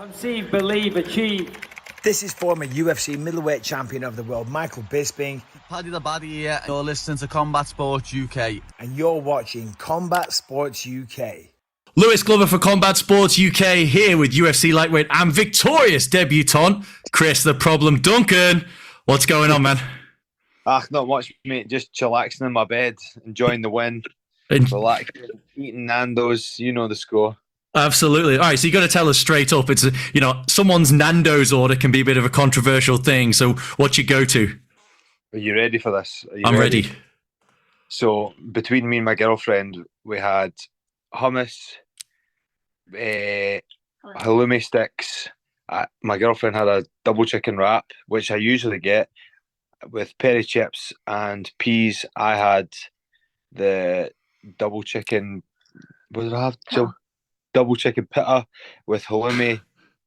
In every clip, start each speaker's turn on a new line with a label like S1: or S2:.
S1: Conceive, believe, achieve.
S2: This is former UFC middleweight champion of the world, Michael Bisping.
S3: Paddy the Baddy here. You're listening to Combat Sports UK.
S2: And you're watching Combat Sports UK.
S4: Lewis Glover for Combat Sports UK here with UFC lightweight and victorious debutant, Chris the Problem Duncan. What's going on, man?
S5: Not much, mate. Just chillaxing in my bed, enjoying the win, relaxing, eating Nando's. You know the score.
S4: Absolutely. All right, so you got to tell us straight up. It's someone's Nando's order can be a bit of a controversial thing. So, what's your go-to?
S5: Are you ready for this?
S4: I'm ready.
S5: So, between me and my girlfriend, we had hummus, halloumi sticks. My girlfriend had a double chicken wrap, which I usually get with peri chips and peas. I had the double chicken. What did I have? Double chicken pitta with halloumi,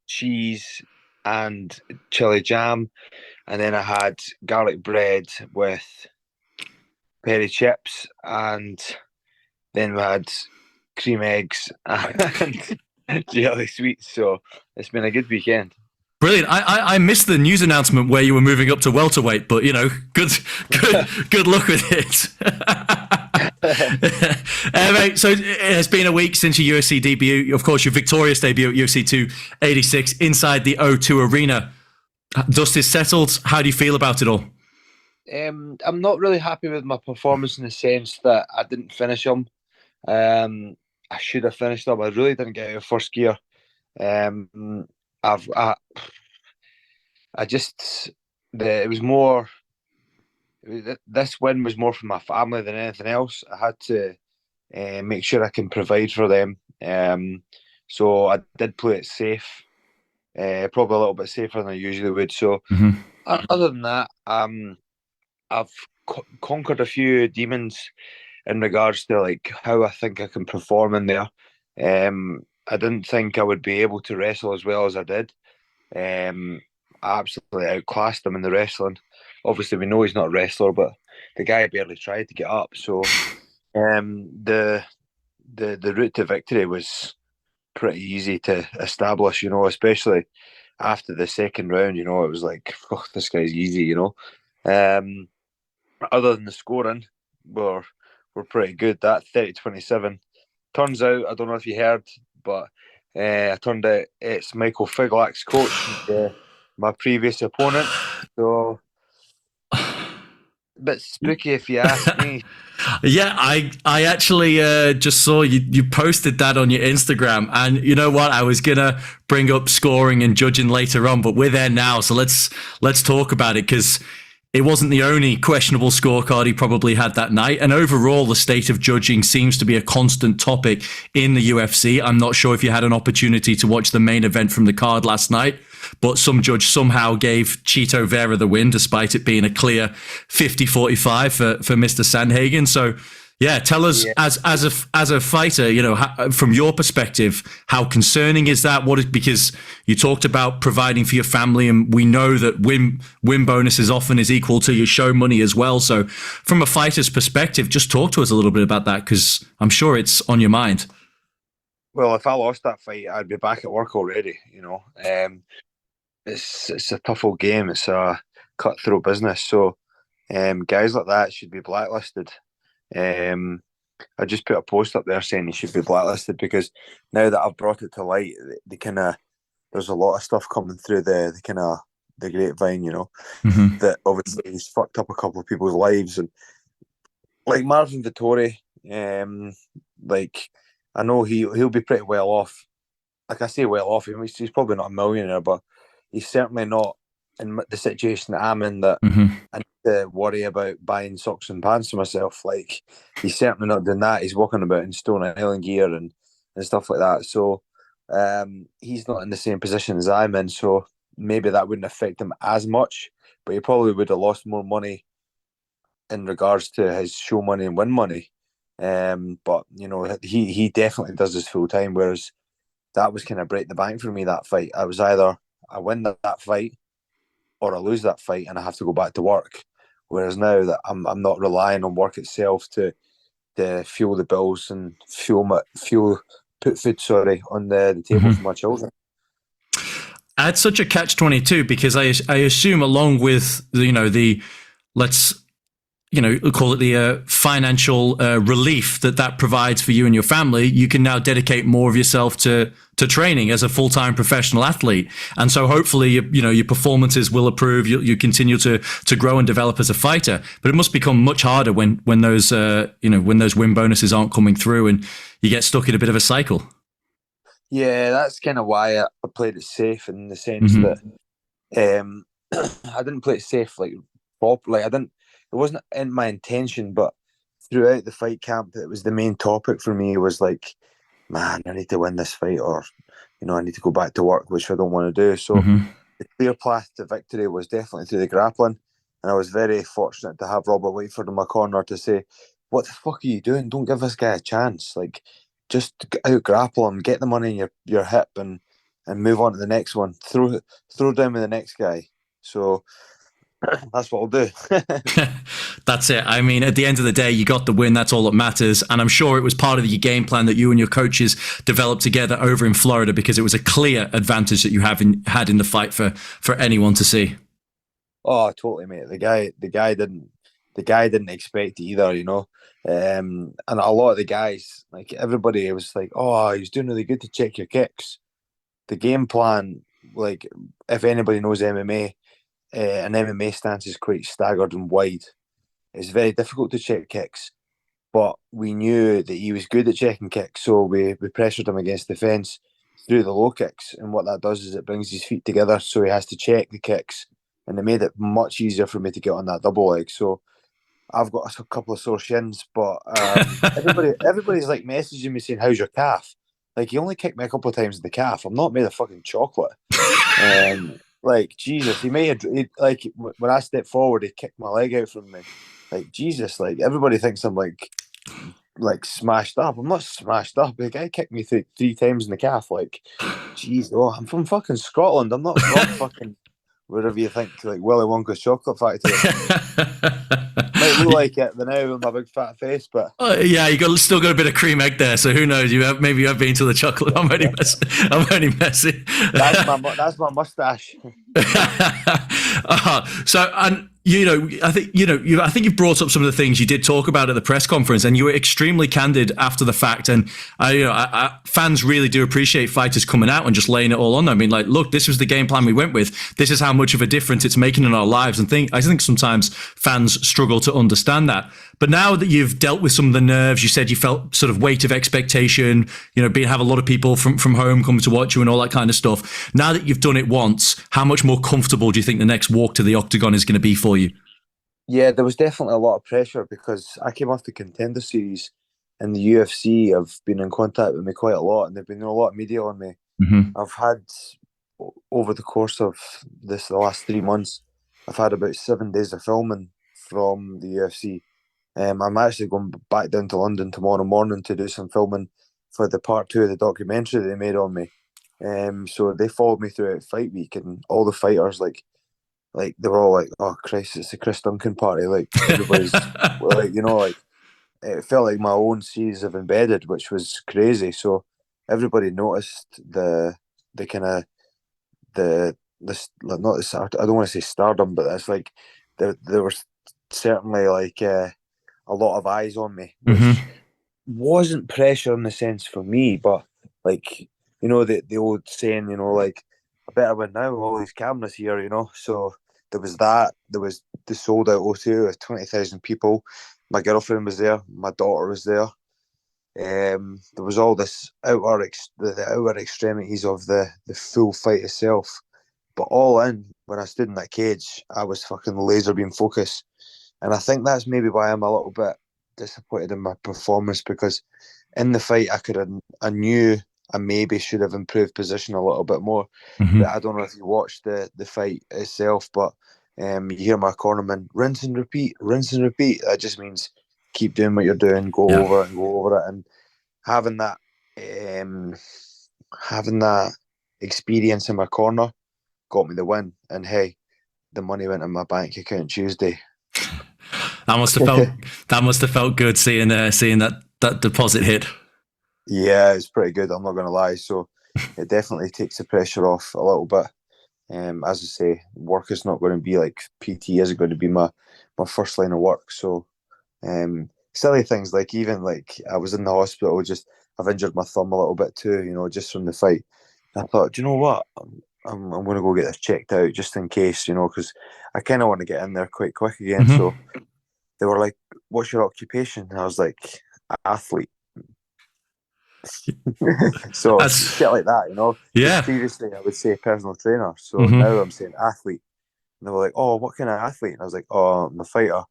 S5: cheese, and chili jam. And then I had garlic bread with peri chips, and then we had cream eggs and jelly sweets. So it's been a good weekend.
S4: Brilliant. I missed the news announcement where you were moving up to welterweight, but good luck with it. Mate, so it has been a week since your UFC debut. Of course, your victorious debut at UFC 286 inside the O2 Arena. Dust is settled. How do you feel about it all?
S5: I'm not really happy with my performance in the sense that I didn't finish them. I should have finished them. I really didn't get out of first gear. This win was more for my family than anything else. I had to make sure I can provide for them. So I did play it safe, probably a little bit safer than I usually would. So other than that, I've conquered a few demons in regards to like how I think I can perform in there. I didn't think I would be able to wrestle as well as I did. I absolutely outclassed him in the wrestling. Obviously, we know he's not a wrestler, but the guy barely tried to get up. So the route to victory was pretty easy to establish, especially after the second round. It was like, oh, this guy's easy, Other than the scoring, we're pretty good. That 30-27. Turns out, I don't know if you heard, but it turned out it's Michael Figlak's coach, my previous opponent. So, a bit spooky if you ask me.
S4: Yeah, I actually just saw you posted that on your Instagram, and you know what? I was gonna bring up scoring and judging later on, but we're there now, so let's talk about it because it wasn't the only questionable scorecard he probably had that night. And overall, the state of judging seems to be a constant topic in the UFC. I'm not sure if you had an opportunity to watch the main event from the card last night, but some judge somehow gave Chito Vera the win, despite it being a clear 50-45 for Mr. Sandhagen. So, yeah, tell us as a fighter, from your perspective, how concerning is that? Because you talked about providing for your family, and we know that win bonuses often is equal to your show money as well. So, from a fighter's perspective, just talk to us a little bit about that, because I'm sure it's on your mind.
S5: Well, if I lost that fight, I'd be back at work already. It's a tough old game. It's a cutthroat business. So, guys like that should be blacklisted. I just put a post up there saying he should be blacklisted because now that I've brought it to light, there's a lot of stuff coming through the grapevine, that obviously he's fucked up a couple of people's lives, and like Marvin Vittori, I know he'll be pretty well off. Like I say, well off. He's probably not a millionaire, but he's certainly not in the situation that I'm in, that I need to worry about buying socks and pants for myself. Like, he's certainly not doing that. He's walking about in Stone Island gear and stuff like that. So he's not in the same position as I'm in. So maybe that wouldn't affect him as much, but he probably would have lost more money in regards to his show money and win money. But he definitely does this full time, whereas that was kind of break the bank for me, that fight. I was either I win that fight or I lose that fight and I have to go back to work. Whereas now that I'm not relying on work itself to fuel the bills and put food on the table for my children.
S4: It's such a catch-22 because I assume along with the let's call it the financial relief that provides for you and your family, you can now dedicate more of yourself to training as a full-time professional athlete. And so hopefully, your performances will improve. You continue to grow and develop as a fighter. But it must become much harder when those when those win bonuses aren't coming through and you get stuck in a bit of a cycle.
S5: Yeah, that's kind of why I played it safe in the sense that I didn't play it safe like properly. I didn't. It wasn't in my intention, but throughout the fight camp, it was the main topic for me. Was like, man, I need to win this fight, or I need to go back to work, which I don't want to do. So the clear path to victory was definitely through the grappling, and I was very fortunate to have Robert Whiteford in my corner to say, "What the fuck are you doing? Don't give this guy a chance. Like, just out grapple him, get the money in your hip, and move on to the next one. Throw down with the next guy." So that's what I'll do.
S4: That's it. I mean, at the end of the day, you got the win. That's all that matters. And I'm sure it was part of your game plan that you and your coaches developed together over in Florida, because it was a clear advantage that you had in the fight for anyone to see.
S5: Oh, totally, mate. The guy didn't expect it either, and a lot of the guys, like everybody, was like, "Oh, he's doing really good to check your kicks." The game plan, like if anybody knows MMA. An MMA stance is quite staggered and wide. It's very difficult to check kicks, but we knew that he was good at checking kicks, so we pressured him against the fence through the low kicks. And what that does is it brings his feet together, so he has to check the kicks, and it made it much easier for me to get on that double leg. So I've got a couple of sore shins, but everybody's like messaging me saying, "How's your calf?" Like, he only kicked me a couple of times in the calf. I'm not made of fucking chocolate. Like, Jesus, he when I stepped forward, he kicked my leg out from me. Like, Jesus, like, everybody thinks I'm like smashed up. I'm not smashed up. The guy kicked me three times in the calf. Like, jeez, I'm from fucking Scotland. I'm not from fucking wherever you think, like Willy Wonka's chocolate factory. Might look like it the now with my big fat face, but
S4: yeah, still got a bit of cream egg there. So who knows? Maybe you have been to the chocolate. I'm only messing.
S5: That's my mustache.
S4: So, and I think you've brought up some of the things you did talk about at the press conference, and you were extremely candid after the fact. And fans really do appreciate fighters coming out and just laying it all on them. I mean, like, look, this was the game plan we went with. This is how much of a difference it's making in our lives. And I think sometimes fans struggle to understand that. But now that you've dealt with some of the nerves, you said you felt sort of weight of expectation, have a lot of people from home coming to watch you and all that kind of stuff. Now that you've done it once, how much more comfortable do you think the next walk to the octagon is going to be for you?
S5: Yeah, there was definitely a lot of pressure because I came off the Contender Series, and the UFC have been in contact with me quite a lot, and there've been a lot of media on me. I've had, over the course of the last 3 months, I've had about 7 days of filming from the UFC. I'm actually going back down to London tomorrow morning to do some filming for the part 2 of the documentary they made on me. So they followed me throughout fight week, and all the fighters, like they were all like, "Oh Christ, it's the Chris Duncan party!" Like, everybody's like, it felt like my own series of Embedded, which was crazy. So everybody noticed the kind of this, not this, I don't want to say stardom, but it's like there was certainly like a lot of eyes on me, which wasn't pressure in the sense for me, but like, the old saying, like, I better win now with all these cameras here, So there was that. There was the sold out O2 with 20,000 people. My girlfriend was there. My daughter was there. There was all this the outer extremities of the full fight itself. But all in, when I stood in that cage, I was fucking laser beam focused. And I think that's maybe why I'm a little bit disappointed in my performance, because in the fight I knew I maybe should have improved position a little bit more. But I don't know if you watched the fight itself, but you hear my cornerman, rinse and repeat. That just means keep doing what you're doing, go over it and go over it. And having that experience in my corner got me the win. And hey, the money went in my bank account Tuesday.
S4: That must have felt good seeing that deposit hit.
S5: Yeah, it's pretty good. I'm not going to lie. So it definitely takes the pressure off a little bit. As I say, work is not going to be like PT isn't going to be my first line of work. So silly things like even like I was in the hospital, just I've injured my thumb a little bit too, just from the fight. I thought, do you know what? I'm going to go get this checked out just in case, because I kind of want to get in there quite quick again.
S4: Hmm.
S5: So they were like, "What's your occupation?" And I was like, "Athlete." So
S4: That's
S5: shit like that, because
S4: yeah.
S5: previously I would say personal trainer. So now
S4: Hmm.
S5: I'm saying athlete. And they were like, "Oh, what kind of athlete?" And I was like, "Oh, I'm a fighter."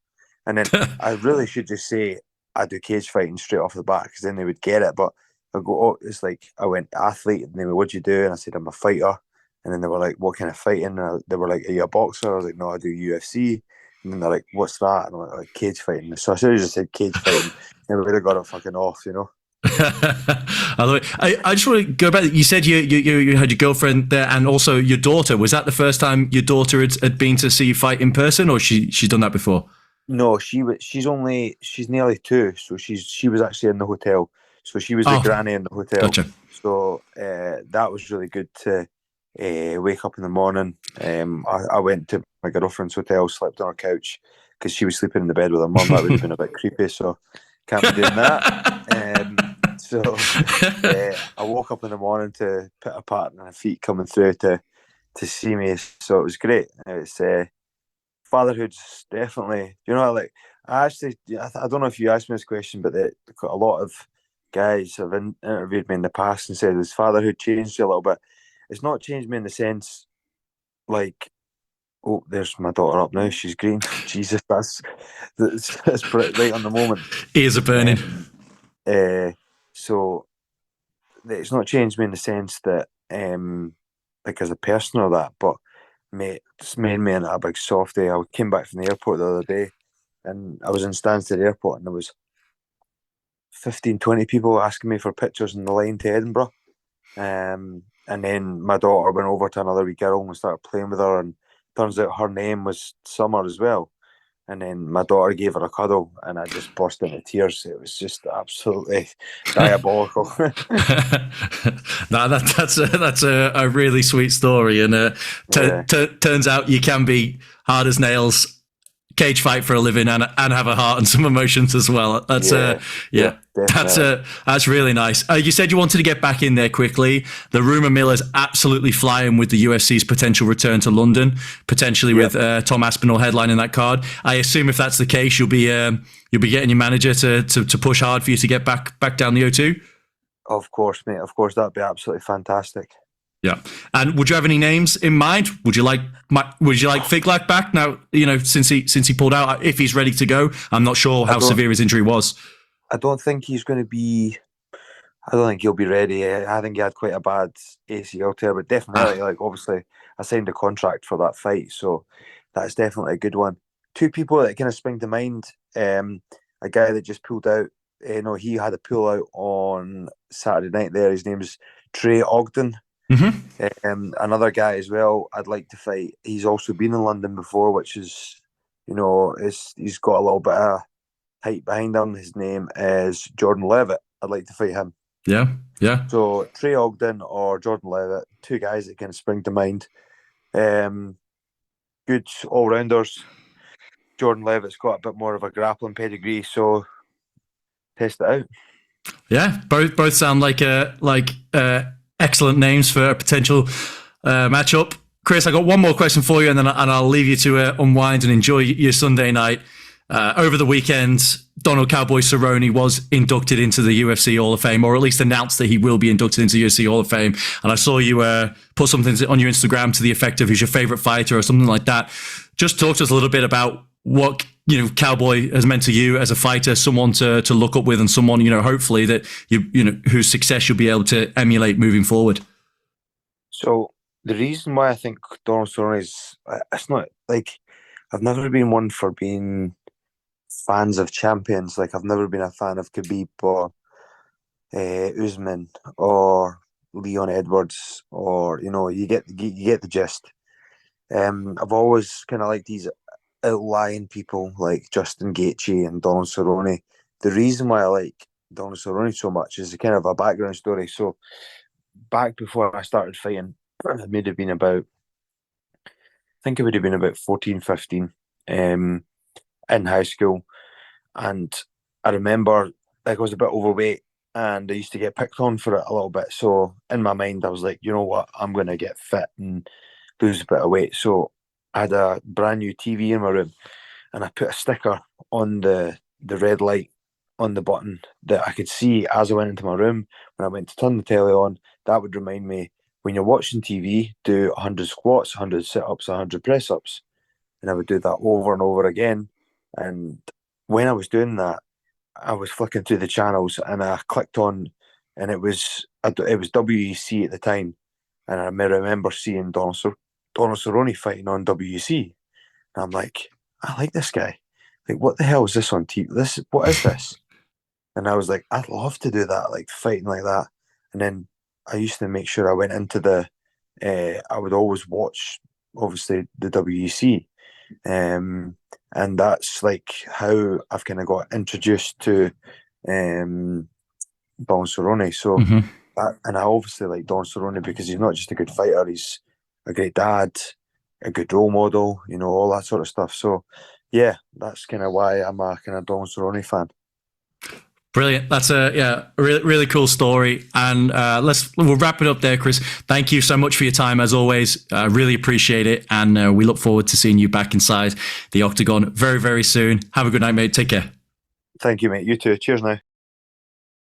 S5: And then I really should just say I do cage fighting straight off the bat because then they would get it. But I go, "Oh, it's like I went athlete," and they were, "What'd you do?" And I said, "I'm a fighter." And then they were like, "What kind of fighting?" And they were like, "Are you a boxer?" I was like, "No, I do UFC." And then they're like, "What's that?" And I'm like, "Cage fighting." So I should have just said cage fighting, and we would have got it fucking off.
S4: I love it. I just want to go back. You said you had your girlfriend there and also your daughter. Was that the first time your daughter had been to see you fight in person, or she's done that before?
S5: No, she's nearly 2, so she was actually in the hotel. So she was the
S4: Oh,
S5: granny in the hotel.
S4: gotcha.
S5: So that was really good to wake up in the morning. I went to my girlfriend's hotel, slept on her couch because she was sleeping in the bed with her mum. That would have been a bit creepy, so can't be doing that. So I woke up in the morning to put a pattern on her feet coming through to see me. So it was great. It's fatherhood's definitely, like I actually, I don't know if you asked me this question, but a lot of guys have interviewed me in the past and said, has fatherhood changed you a little bit? It's not changed me in the sense like, oh, there's my daughter up now, she's green. Jesus, that's right on the moment.
S4: Ears are burning.
S5: Um, uh, so it's not changed me in the sense that, like as a person or that, but mate, it's made me into a big softie. I came back from the airport the other day and I was in Stansted Airport and there was 15, 20 people asking me for pictures in the line to Edinburgh. And then my daughter went over to another wee girl and started playing with her and turns out her name was Summer as well. And then my daughter gave her a cuddle and I just burst into tears. It was just absolutely diabolical.
S4: No, that's a really sweet story, and
S5: Yeah,
S4: turns out you can be hard as nails, cage fight for a living, and have a heart and some emotions as well. That's
S5: yeah, yeah,
S4: yeah.
S5: definitely.
S4: That's really nice. You said you wanted to get back in there quickly. The rumor mill is absolutely flying with the UFC's potential return to London, potentially
S5: Yeah,
S4: with Tom Aspinall headlining that card. I assume if that's the case, you'll be getting your manager to push hard for you to get back down the O2.
S5: of course, mate. Of course, that'd be absolutely fantastic.
S4: Yeah. And would you have any names in mind? Would you like Figlak back now? Since he pulled out, if he's ready to go. I'm not sure
S5: I
S4: how
S5: don't.
S4: severe his injury was.
S5: I don't think he's going to be. I don't think he'll be ready. I think he had quite a bad ACL tear, but definitely,
S4: Ah,
S5: like obviously, I signed a contract for that fight, so that's definitely a good one. Two people that kind of spring to mind. A guy that just pulled out. He had a pull out on Saturday night. There, his name's Trey Ogden.
S4: mm-hmm.
S5: Another guy as well. I'd like to fight. He's also been in London before, which is, he's got a little bit of height behind him. His name is Jordan Levitt. I'd like to fight him.
S4: Yeah, yeah.
S5: So Trey Ogden or Jordan Levitt, two guys that kind of spring to mind. Good all rounders. Jordan Levitt's got a bit more of a grappling pedigree, so test it out.
S4: Yeah, both sound like excellent names for a potential matchup. Chris, I got one more question for you, and I'll leave you to unwind and enjoy your Sunday night. Over the weekend, Donald Cowboy Cerrone was inducted into the UFC Hall of Fame, or at least announced that he will be inducted into the UFC Hall of Fame. And I saw you put something on your Instagram to the effect of who's your favorite fighter or something like that. Just talk to us a little bit about what Cowboy has meant to you as a fighter, someone to look up with, and someone hopefully that whose success you'll be able to emulate moving forward.
S5: So the reason why I think Donald Cerrone is, it's not like I've never been one for being fans of champions. Like I've never been a fan of Khabib or Usman or Leon Edwards, or you get the gist. I've always kind of liked these outlying people like Justin Gaethje and Donald Cerrone. The reason why I like Donald Cerrone so much is a kind of a background story. So back before I started fighting, it may have been about think it would have been about 14, 15, in high school. And I remember like I was a bit overweight and I used to get picked on for it a little bit. So in my mind, I was like, you know what, I'm going to get fit and lose a bit of weight. So I had a brand new TV in my room and I put a sticker on the red light on the button that I could see as I went into my room. When I went to turn the telly on, that would remind me, when you're watching TV, do 100 squats, 100 sit-ups, 100 press-ups. And I would do that over and over again. And when I was doing that, I was flicking through the channels and I clicked on, and it was WEC at the time. And I remember seeing Donald Cerrone fighting on WEC. And I'm like, I like this guy. Like, what the hell is this on TV? What is this? And I was like, I'd love to do that, like fighting like that. And then I used to make sure I went into I would always watch, obviously, the WEC. And that's like how I've kind of got introduced to Don Cerrone. So, and I obviously like Don Cerrone because he's not just a good fighter, he's a great dad, a good role model, you know, all that sort of stuff. So, yeah, that's kind of why I'm a kind of Don Cerrone fan.
S4: Brilliant. That's a really, really cool story. And we'll wrap it up there, Chris. Thank you so much for your time as always. Really appreciate it. And we look forward to seeing you back inside the octagon very, very soon. Have a good night, mate. Take care.
S5: Thank you, mate. You too. Cheers now.